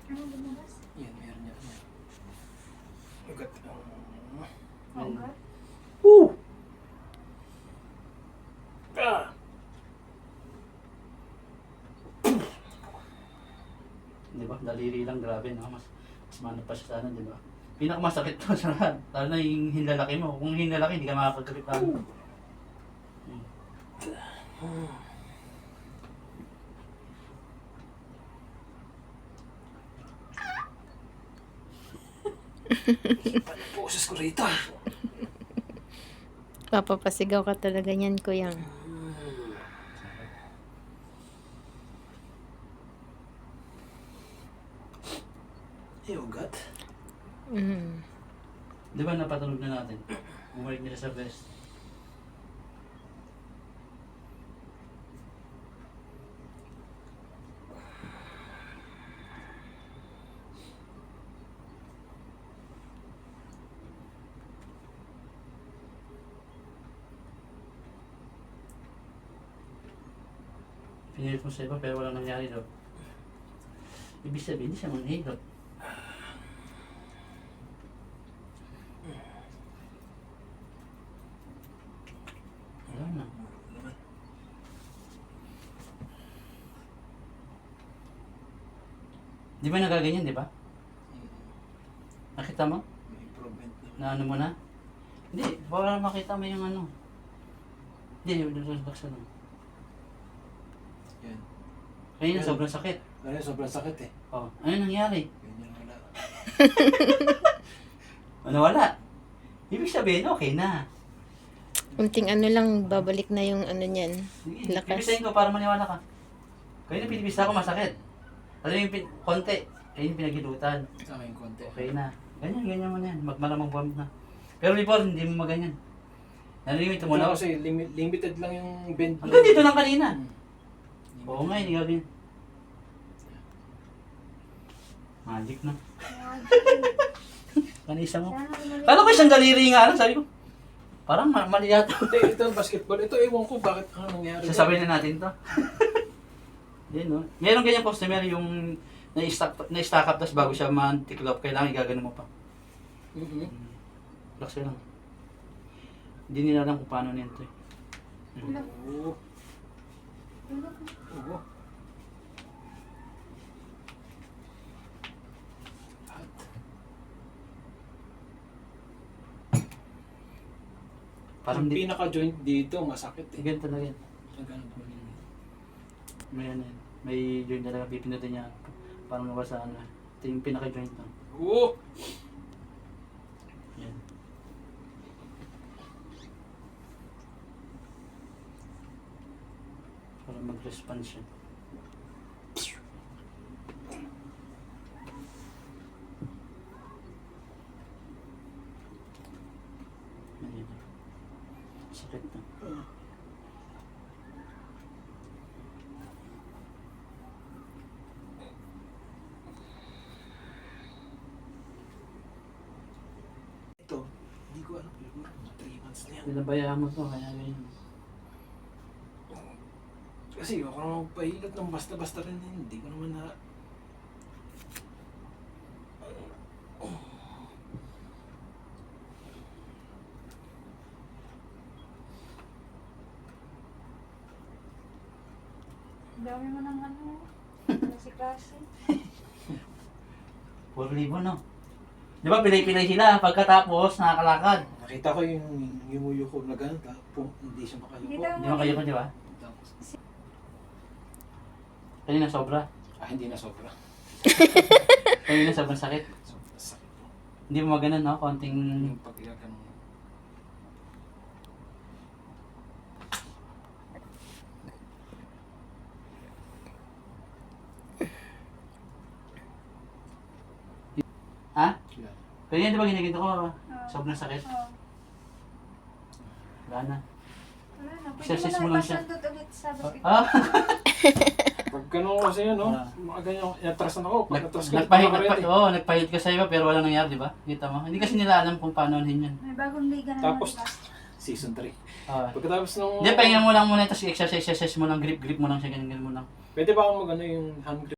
Ano lumabas? Yan, meron yan. Ugat. Ugat? Woo! Ah! Di ba? Daliri lang, grabe, no? Mas mana pa siya sa ano, di ba? Pinakamasakit to sa lahat. Lalo na yung hinlalaki mo. Kung hinlalaki, hindi ka makakagrip lang. Boses ko rito. Papapasigaw ka talaga niyan, kuya. Ugat. Mm. Di ba napatulog na natin? Bumalik nila sa vest. Pinilit mo sa iba pero walang nangyari daw. Ibig sabihin, hindi siya manghihilot. Wala na. Di ba nagaganyan, di ba? Nakita mo? May improvement naman. Na ano mo na? Hindi, para makita mo yung ano. Hindi, yung baksa lang. Yan. Kanina sobrang sakit. Ano, sobrang sakit eh. Oh, ano nangyari? Ganyan wala. Ano wala? Ibig sabihin, okay na. Unting ano lang, babalik na yung ano niyan. Sige, Lakas. pipisahin ko para maniwala ka. Kaya na pinipisa ko masakit. Alam mo yung konti. Ayun yung pinaghilutan. Sa akin konti. Okay na. Ganyan mo na yan. Magmalamang buwan na. Pero before, hindi mo maganyan. Narinig mo Ito na. kasi limited lang yung bend. Hanggang dito lang kanina. Hmm. Oo nga, hindi gagawin. Magic na. Kanisa mo. Kala ko isang daliri nga lang, sabi ko. Parang mali yata. Ito basketball. Ito ewan ko bakit ano nangyari. Sasabihin na natin to. Yan no. Meron ganyang customer yung na-stack up tas bago siya man-tiklop, kailangan igagano mo pa. Mhm. Relax lang. Hindi nila alam kung paano nito eh. Oo. Oo. Parang Yung di... pinaka-joint dito masakit eh. Ganito na yan. Ganun po yun. May ano yan. May joint talaga pipindutin niya. Parang mabasa ano. Ito yung pinaka-joint lang. Oo. Yan. Para mag-response siya. Ayan. Sakit na. Ito, hindi ko alam. Siguro 3 months na yan. Pinabayaan mo to, kaya ganyan. Kasi ako naman pahilot ng basta-basta rin. Hindi ko naman na... Dami mo ng ano. Si klase. 4,000 no? Di ba pilay-pilay sila pagkatapos nakakalakad? Nakita ko yung yumuyuko na gano'n. Hindi siya makayuko. Di ba kayo ko, di ba? Tapos, Kanina sobra. hindi na sobra. Kanina sobrang sakit. Sobrang sakit po. Hindi mo maganon, no? Konting... Yung pag-iyakan mo. Ha? Kilala. Kanina di ba giniginto ko? Sobrang sakit. Oo. Wala na. Wala na. Pwede Exercise mo mo na lang siya. ipasundot ulit sa basketball. Ah! Pag gano'n kasi yun, no? Ah. Mga ganyan, atrasan ako. Pag atras ko, Nagpahit ka sa iba pero walang nangyari, di ba? Kita mo? Hindi kasi nila alam kung paano hin yan. May bagong liga na Tapos, diba? season 3. Ah. Pagkatapos nung... Hindi, pahinga mo lang muna, tapos exercise mo lang, grip mo lang siya, ganyan mo lang. Pwede ba akong mag-ano yung hand grip?